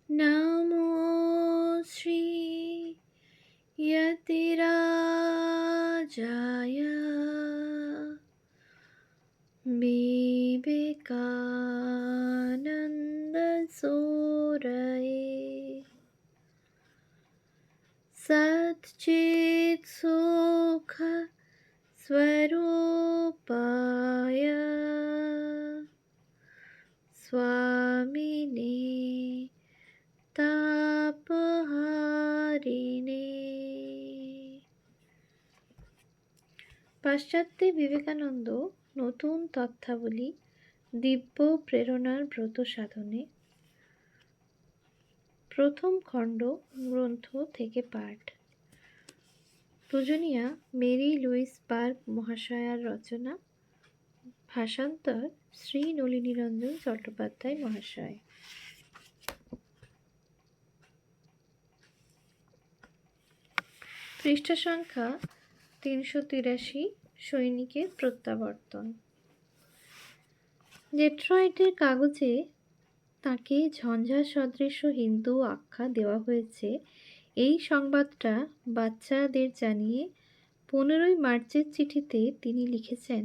नमो श्री यतिराजाय विवेकानन्दसूरये सच्चित्सुख स्वरूपाय स्वामिने তাপহারিণে। পাশ্চাত্যে বিবেকানন্দ নতুন তথ্যাবলী দিব্য প্রেরণার ব্রত সাধনে প্রথম খণ্ড গ্রন্থ থেকে পাঠ। পূজনীয়া মেরি লুইস বার্গ মহাশয়ার রচনা, ভাষান্তর শ্রী নলিনীরঞ্জন চট্টোপাধ্যায় মহাশয়। পৃষ্ঠা সংখ্যা 383। সৈনিকের প্রত্যাবর্তন। ডেট্রয়েটের কাগজে তাকে ঝঞ্ঝা সদৃশ হিন্দু আখ্যা দেওয়া হয়েছে, এই সংবাদটা বাচ্চাদের জানিয়ে 15 মার্চের চিঠিতে তিনি লিখেছেন,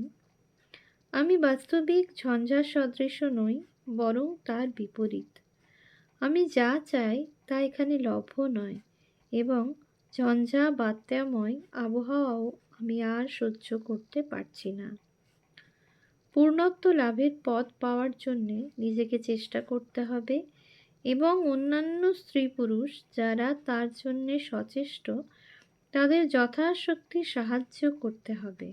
আমি বাস্তবিক ঝঞ্ঝা সদৃশ নই, বরং তার বিপরীত। আমি যা চাই তা এখানে লভ্য নয়, এবং ঝঞ্ঝা বাত্যাময় আবহাওয়াও আমি আর সহ্য করতে পারছি না। পূর্ণত্ব লাভের পথ পাওয়ার জন্যে নিজেকে চেষ্টা করতে হবে এবং অন্যান্য স্ত্রী পুরুষ যারা তার জন্যে সচেষ্ট তাদের যথাশক্তি সাহায্য করতে হবে।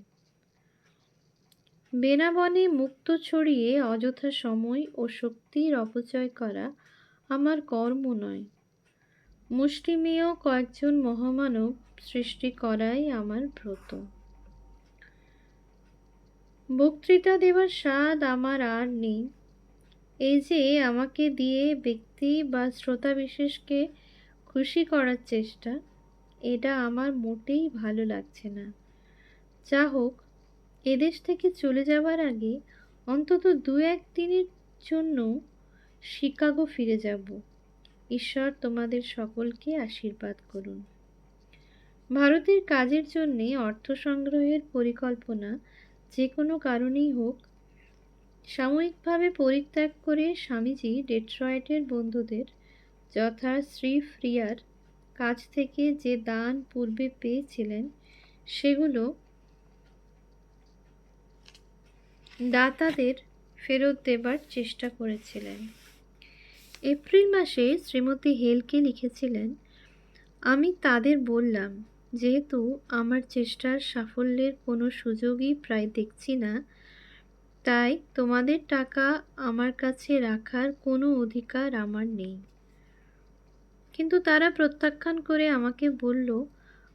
বেনাবনে মুক্ত ছড়িয়ে অযথা সময় ও শক্তির অপচয় করা আমার কর্ম নয়। মুষ্টিমেয় কয়েকজন মহামানব সৃষ্টি করাই আমার ব্রত। বক্তৃতা দেওয়ার স্বাদ আমার আর নেই। এই যে আমাকে দিয়ে ব্যক্তি বা শ্রোতা বিশেষকে খুশি করার চেষ্টা, এটা আমার মোটেই ভালো লাগছে না। যা হোক, এদেশ থেকে চলে যাওয়ার আগে অন্তত 2-1 দিনের জন্য শিকাগো ফিরে যাব। ঈশ্বর তোমাদের সকলকে আশীর্বাদ করুন। ভারতের কাজের জন্য অর্থ সংগ্রহের পরিকল্পনা যে কোনো কারণেই হোক সাময়িকভাবে পরিত্যাগ করে স্বামীজি ডেট্রয়েটের বন্ধুদের যথা শ্রী ফ্রিয়ার কাছ থেকে যে দান পূর্বে পেয়েছিলেন সেগুলো দাতাদের ফেরত দেবার চেষ্টা করেছিলেন। এপ্রিল মাসে শ্রীমতী হেলকে লিখেছিলেন, আমি তাদের বললাম, যেহেতু আমার চেষ্টার সাফল্যের কোনো সুযোগই প্রায় দেখছি না, তাই তোমাদের টাকা আমার কাছে রাখার কোনো অধিকার আমার নেই। কিন্তু তারা প্রত্যাখ্যান করে আমাকে বলল,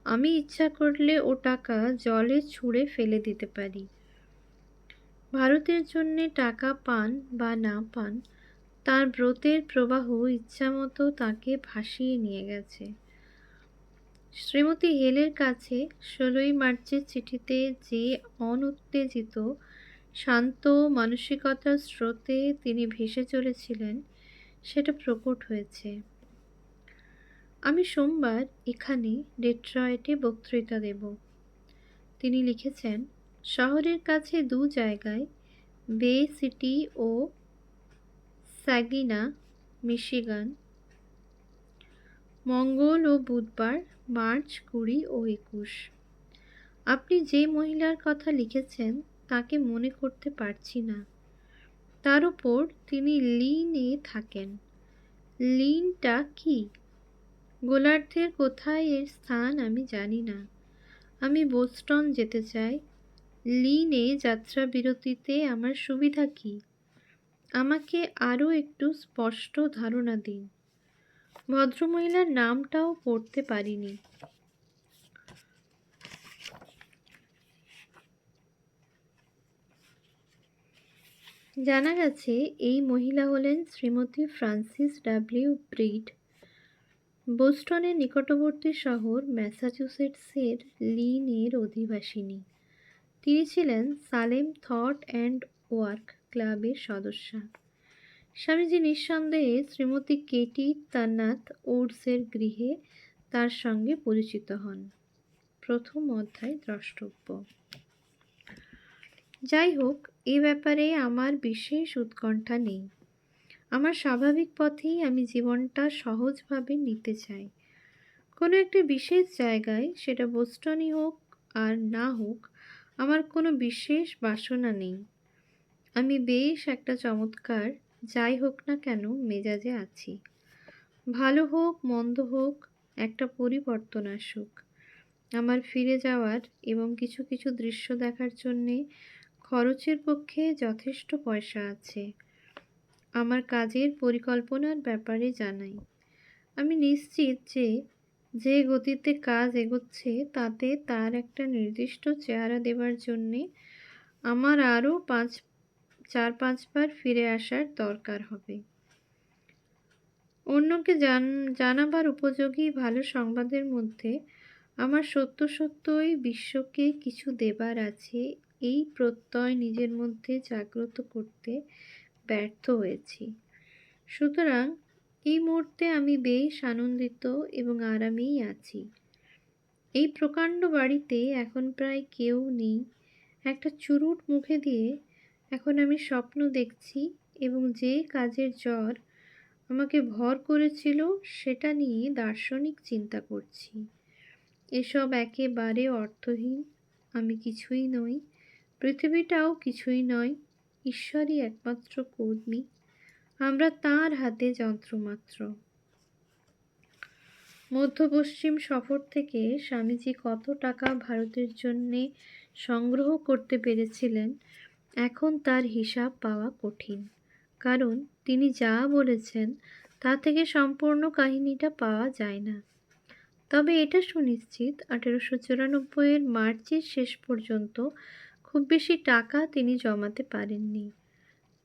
আমি ইচ্ছা করলে ও টাকা জলে ছুঁড়ে ফেলে দিতে পারি। ভারতের জন্যে টাকা পান বা না পান, তার ব্রতের প্রবাহ ইচ্ছামতো তাকে ভাসিয়ে নিয়ে গেছে। শ্রীমতী হেলের কাছে 16 মার্চের চিঠিতে যে অনুত্তেজিত শান্ত মানসিকতার স্রোতে তিনি ভেসে চলেছিলেন সেটা প্রকট হয়েছে। আমি সোমবার এখানে ডেট্রয়েটে বক্তৃতা দেব। তিনি লিখেছেন, শহরের কাছে 2 জায়গায়, বে সিটি ও স্যাগিনা, মিশিগান, মঙ্গল ও বুধবার মার্চ 20 ও 21। আপনি যে মহিলার কথা লিখেছেন তাকে মনে করতে পারছি না। তার উপর তিনি লিনে থাকেন। লিনটা কি? গোলার্ধের কোথায় এর স্থান আমি জানি না। আমি বোস্টন যেতে চাই। লিনে যাত্রা বিরতিতে আমার সুবিধা কি? আমাকে আরও একটু স্পষ্ট ধারণা দিন। ভদ্রমহিলার নামটাও পড়তে পারিনি। জানা গেছে এই মহিলা হলেন শ্রীমতী ফ্রান্সিস ডাব্লিউ ব্রিড। বোস্টনের নিকটবর্তী শহর ম্যাসাচুসেটসের লিনের অধিবাসিনী। তিনি ছিলেন সালেম থট অ্যান্ড ওয়ার্ক ক্লাবের সদস্যা। স্বামীজি নিঃসন্দেহে শ্রীমতী কেটি তান্নাথ ওডসের গৃহে তার সঙ্গে পরিচিত হন। প্রথম অধ্যায় দ্রষ্টব্য। যাই হোক, এ ব্যাপারে আমার বিশেষ উৎকণ্ঠা নেই। আমার স্বাভাবিক পথেই আমি জীবনটা সহজভাবে নিতে চাই। কোনো একটা বিশেষ জায়গায়, সেটা বোস্টনই হোক আর না হোক, আমার কোনো বিশেষ বাসনা নেই। আমি বেশ একটা চমৎকার, যাই হোক না কেন, মেজাজে আছি। ভালো হোক মন্দ হোক, একটা পরিবর্তন আসুক। আমার ফিরে যাওয়ার এবং কিছু কিছু দৃশ্য দেখার জন্যে খরচের পক্ষে যথেষ্ট পয়সা আছে। আমার কাজের পরিকল্পনার ব্যাপারে জানাই। আমি নিশ্চিত যে যে গতিতে কাজ এগোচ্ছে তাতে তার একটা নির্দিষ্ট চেহারা দেবার জন্যে আমার আরও 4-5 বার ফিরে আসার দরকার হবে। অন্যকে জানাবার উপযোগী ভালো সংবাদের মধ্যে আমার সত্যই বিশ্বকে কিছু দেবার আছে, এই প্রত্যয় নিজের মধ্যে জাগ্রত করতে ব্যর্থ হয়েছি। সুতরাং এই মুহূর্তে আমি বেশ আনন্দিত এবং আরামেই আছি। এই প্রকাণ্ড বাড়িতে এখন প্রায় কেউ নেই। একটা চুরুট মুখে দিয়ে এখন আমি স্বপ্ন দেখছি এবং যে কাজের জ্বর আমাকে ভর করেছিল সেটা নিয়ে দার্শনিক চিন্তা করছি। এসব একেবারে অর্থহীন। আমি কিছুই নই, পৃথিবীটাও কিছুই নয়। ঈশ্বরই একমাত্র কর্মী, আমরা তাঁর হাতে যন্ত্রমাত্র। মধ্য পশ্চিম সফর থেকে স্বামীজি কত টাকা ভারতের জন্যে সংগ্রহ করতে পেরেছিলেন এখন তার হিসাব পাওয়া কঠিন, কারণ তিনি যা বলেছেন তা থেকে সম্পূর্ণ কাহিনীটা পাওয়া যায় না। তবে এটা সুনিশ্চিত 1894-এর মার্চের শেষ পর্যন্ত খুব বেশি টাকা তিনি জমাতে পারেননি।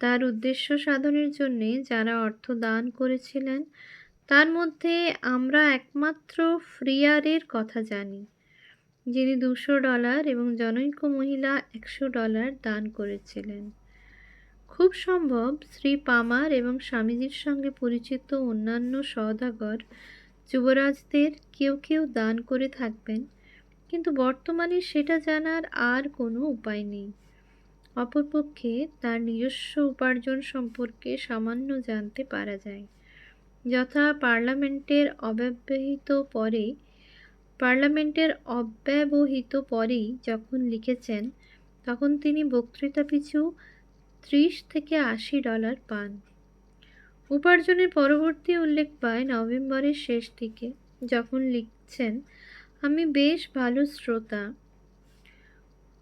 তার উদ্দেশ্য সাধনের জন্যে যারা অর্থ দান করেছিলেন তার মধ্যে আমরা একমাত্র ফ্রিয়ারের কথা জানি, যিনি $200 এবং জনৈক মহিলা $100 দান করেছিলেন। খুব সম্ভব শ্রী পামার এবং স্বামীজির সঙ্গে পরিচিত অন্যান্য সওদাগর যুবরাজদের কেউ কেউ দান করে থাকবেন, কিন্তু বর্তমানে সেটা জানার আর কোনো উপায় নেই। অপরপক্ষে তার নিজস্ব উপার্জন সম্পর্কে সামান্য জানতে পারা যায়, যথা পার্লামেন্টের অব্যবহিত পরেই যখন লিখেছেন তখন তিনি বক্তৃতা পিছু $30 থেকে $80 পান। উপার্জনের পরবর্তী উল্লেখ পায় নভেম্বরের শেষ দিকে, যখন লিখছেন, আমি বেশ ভালো শ্রোতা,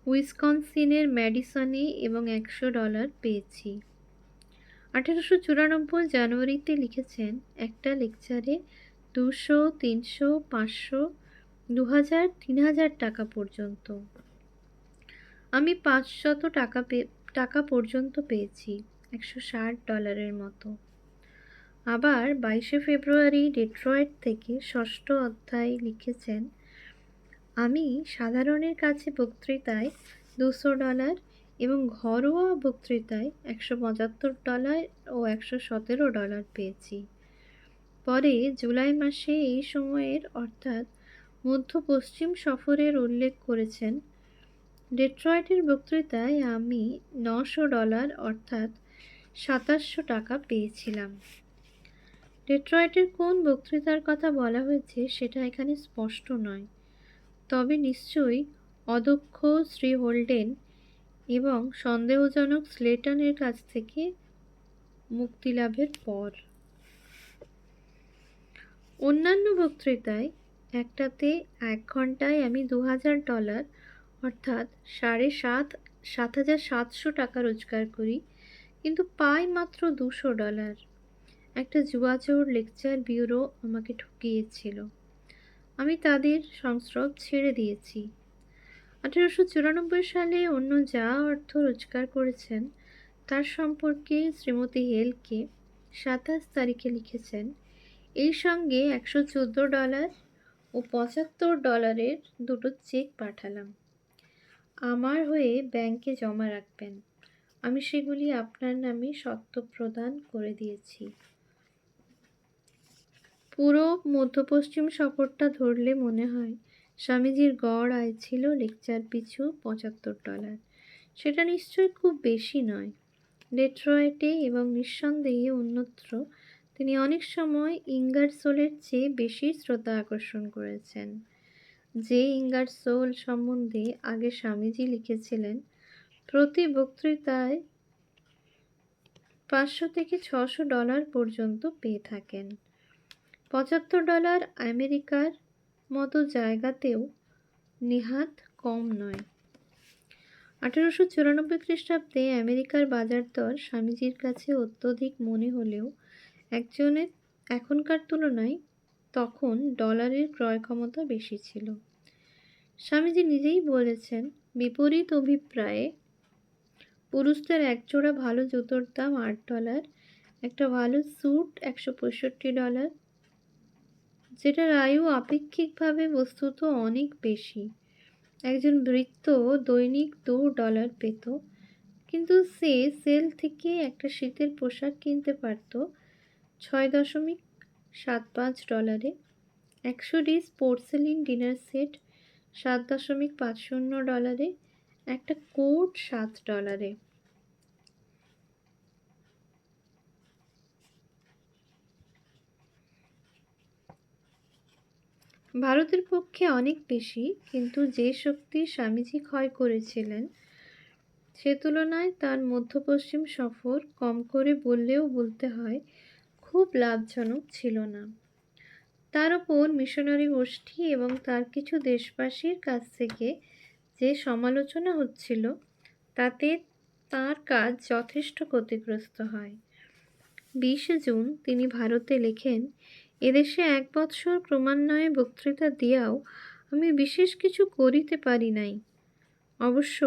উইসকনসিনের ম্যাডিসনে এবং $100 পেয়েছি। 1894 জানুয়ারিতে লিখেছেন, একটা লেকচারে 200, 300, 500, 2000, 3000 টাকা পর্যন্ত। আমি 500 টাকা পর্যন্ত পেয়েছি, $160 মতো। আবার 22 ফেব্রুয়ারি ডেট্রয়েট থেকে ষষ্ঠ অধ্যায় লিখেছেন, আমি সাধারণের কাছে বক্তৃতায় $200 এবং ঘরোয়া বক্তৃতায় $175 ও $117 পেয়েছি। পরে জুলাই মাসে এই সময়ের অর্থাৎ মধ্য পশ্চিম সফরের উল্লেখ করেছেন। ডেট্রয়েটের বক্তৃতায় আমি $900 অর্থাৎ 2700 টাকা পেয়েছিলাম। ডেট্রয়েটের কোন বক্তৃতার কথা বলা হয়েছে সেটা এখানে স্পষ্ট নয়, তবে নিশ্চয়ই অদক্ষ শ্রী হোল্ডেন এবং সন্দেহজনক স্লেটনের কাছ থেকে মুক্তিলাভের পর। অন্যান্য বক্তৃতায় একটাতে 1 ঘন্টায় আমি $2000 অর্থাৎ 7,700 টাকা রোজগার করি, কিন্তু পাই মাত্র $200। একটা জুয়াচোর লেকচার ব্যুরো আমাকে ঠকিয়েছিল। আমি তাদের সংস্রব ছেড়ে দিয়েছি। 1894 সালে অন্য যা অর্থ রোজগার করেছেন তার সম্পর্কে শ্রীমতী হেলকে 27 তারিখে লিখেছেন, এই সঙ্গে $114 ও $75 দুটো চেক পাঠালাম। আমার হয়ে ব্যাংকে জমা রাখবেন। আমি সেগুলি আপনার নামে সত্ত্ব প্রদান করে দিয়েছি। পুরো মধ্য পশ্চিম সফরটা ধরলে মনে হয় স্বামীজির গড় আয় ছিল লেকচার পিছু $75। সেটা নিশ্চয়ই খুব বেশি নয়। ডেট্রয়েটে এবং নিঃসন্দেহে অন্যত্র তিনি অনেক সময় ইঙ্গারসোলের চেয়ে বেশি শ্রদ্ধা আকর্ষণ করেছেন। যে ইঙ্গারসোল সম্বন্ধে আগে স্বামীজি লিখেছিলেন, প্রতি বক্তৃতায় $500 থেকে $600 পর্যন্ত পেয়ে থাকেন। $75 আমেরিকার মতো জায়গাতেও নেহাত কম নয়। 1894 খ্রিস্টাব্দে আমেরিকার বাজার দর স্বামীজির কাছে অত্যধিক মনে হলেও একজনের এখনকার তুলনায় তখন ডলারের ক্রয় ক্ষমতা বেশি ছিল। স্বামীজি নিজেই বলেছেন, বিপরীত অভিপ্রায়ে পুরুষদের একজোড়া ভালো জুতোর দাম $8, একটা ভালো স্যুট $165, যেটার আয়ু আপেক্ষিকভাবে বস্তুত অনেক বেশি। একজন ভৃত্য দৈনিক $2 পেত, কিন্তু সে সেল থেকে একটা শীতের পোশাক কিনতে পারত $6.75, 100 ডিশ পোর্সেলিন ডিনার সেট $7.50, একটা কোট $7। ভারতের পক্ষে অনেক বেশি, কিন্তু যে শক্তি স্বামীজি ক্ষয় করেছিলেন সে তুলনায় তার মধ্য পশ্চিম সফর কম করে বললেও বলতে হয় খুব লাভজনক ছিল না। তার ওপর মিশনারি গোষ্ঠী এবং তার কিছু দেশবাসীর কাছ থেকে যে সমালোচনা হচ্ছিল তাতে তার কাজ যথেষ্ট ক্ষতিগ্রস্ত হয়। 20 জুন তিনি ভারতে লেখেন, এদেশে 1 বৎসর ক্রমান্বয়ে বক্তৃতা দিয়াও আমি বিশেষ কিছু করিতে পারি নাই। অবশ্য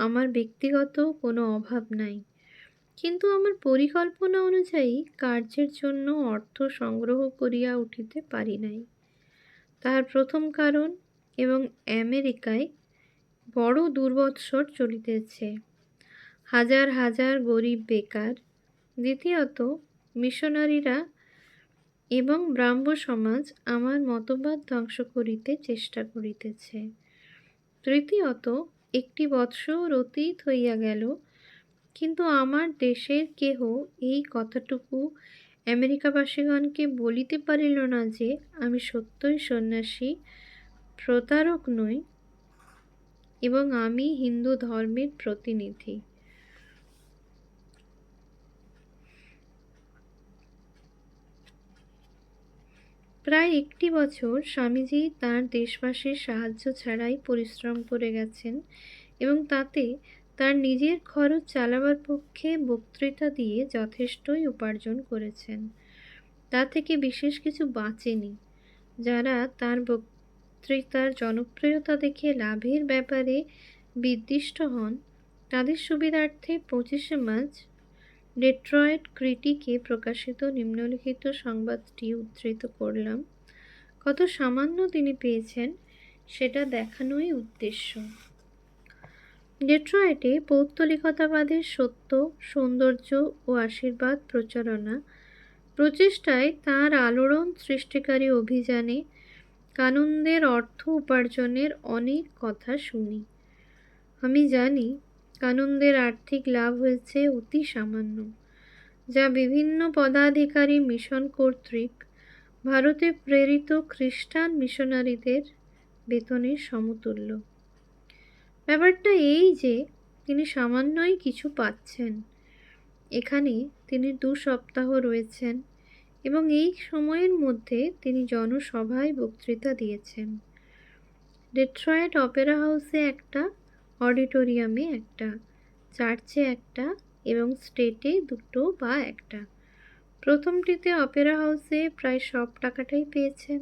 আমার ব্যক্তিগত কোনো অভাব নাই, কিন্তু আমার পরিকল্পনা অনুযায়ী কার্যের জন্য অর্থ সংগ্রহ করিয়া উঠিতে পারি নাই। তাহার প্রথম কারণ, এবং আমেরিকায় বড় দুর্বৎসর চলিতেছে, হাজার হাজার গরিব বেকার। দ্বিতীয়ত, মিশনারিরা এবং ব্রাহ্ম সমাজ আমার মতবাদ ধ্বংস করিতে চেষ্টা করিতেছে। তৃতীয়ত, 1 বৎসর অতীত হইয়া গেল, কিন্তু আমার দেশের কেহ এই কথাটুকু আমেরিকাবাসীগণকে বলিতে পারিল না যে আমি সত্যই সন্ন্যাসী, প্রতারক নই, এবং আমি হিন্দু ধর্মের প্রতিনিধি। প্রায় 1 বছর স্বামীজি তাঁর দেশবাসীর সাহায্য ছাড়াই পরিশ্রম করে গেছেন, এবং তাতে তার নিজের খরচ চালাবার পক্ষে বক্তৃতা দিয়ে যথেষ্টই উপার্জন করেছেন। তা থেকে বিশেষ কিছু বাঁচেনি। যারা তার বক্তৃতার জনপ্রিয়তা দেখে লাভের ব্যাপারে বিদ্বিষ্ট হন, তাদের সুবিধার্থে 25 মার্চ ডেট্রয়েট ক্রিটিকে প্রকাশিত নিম্নলিখিত সংবাদটি উদ্ধৃত করলাম। কত সামান্য তিনি পেয়েছেন সেটা দেখানোই উদ্দেশ্য। ডেট্রয়েটে পৌত্তলিকতাবাদের সত্য, সৌন্দর্য ও আশীর্বাদ প্রচারণা প্রচেষ্টায় তাঁর আলোড়ন সৃষ্টিকারী অভিযানে কানুনদের অর্থ উপার্জনের অনেক কথা শুনি। আমি জানি কানুনদের আর্থিক লাভ হয়েছে অতি সামান্য, যা বিভিন্ন পদাধিকারী মিশন কর্তৃক ভারতে প্রেরিত খ্রিস্টান মিশনারিদের বেতনের সমতুল্য। ব্যাপারটা এই যে তিনি সামান্যই কিছু পাচ্ছেন। এখানে তিনি 2 সপ্তাহ রয়েছেন, এবং এই সময়ের মধ্যে তিনি জনসভায় বক্তৃতা দিয়েছেন। ডেট্রয়েট অপেরা হাউসে একটা, অডিটোরিয়ামে একটা, চার্চে একটা এবং স্টেটে 2 বা 1টা। প্রথমটিতে অপেরা হাউসে প্রায় সব টাকাটাই পেয়েছেন।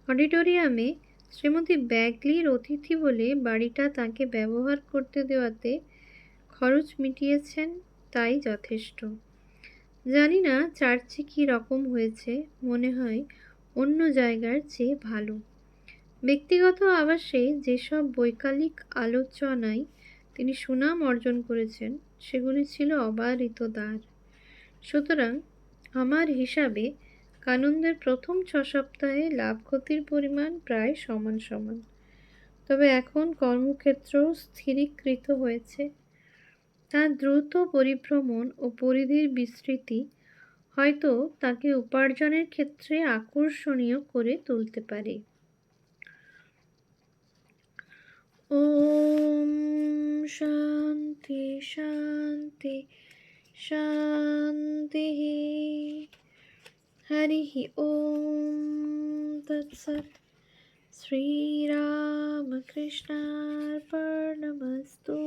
অডিটোরিয়ামে শ্রীমতী ব্যাগলির অতিথি বলে বাড়িটা তাকে ব্যবহার করতে দেওয়াতে খরচ মিটিয়েছেন, তাই যথেষ্ট। জানি না চার্চে কী রকম হয়েছে, মনে হয় অন্য জায়গার চেয়ে ভালো। ব্যক্তিগত আবাসে যেসব বৈকালিক আলোচনায় তিনি সুনাম অর্জন করেছেন সেগুলি ছিল অবারিত দ্বার। সুতরাং আমার হিসাবে কানন্দের প্রথম 6 সপ্তাহে লাভ ক্ষতির পরিমাণ প্রায় সমান সমান। তবে এখন কর্মক্ষেত্র স্থিরীকৃত হয়েছে। তার দ্রুত পরিভ্রমণ ও পরিধির বিস্তৃতি হয়তো তাকে উপার্জনের ক্ষেত্রে আকর্ষণীয় করে তুলতে পারে। ওম শান্তি শান্তি শান্তি। হরি ওম তৎসৎ। শ্রীরামকৃষ্ণার্পণমস্তু।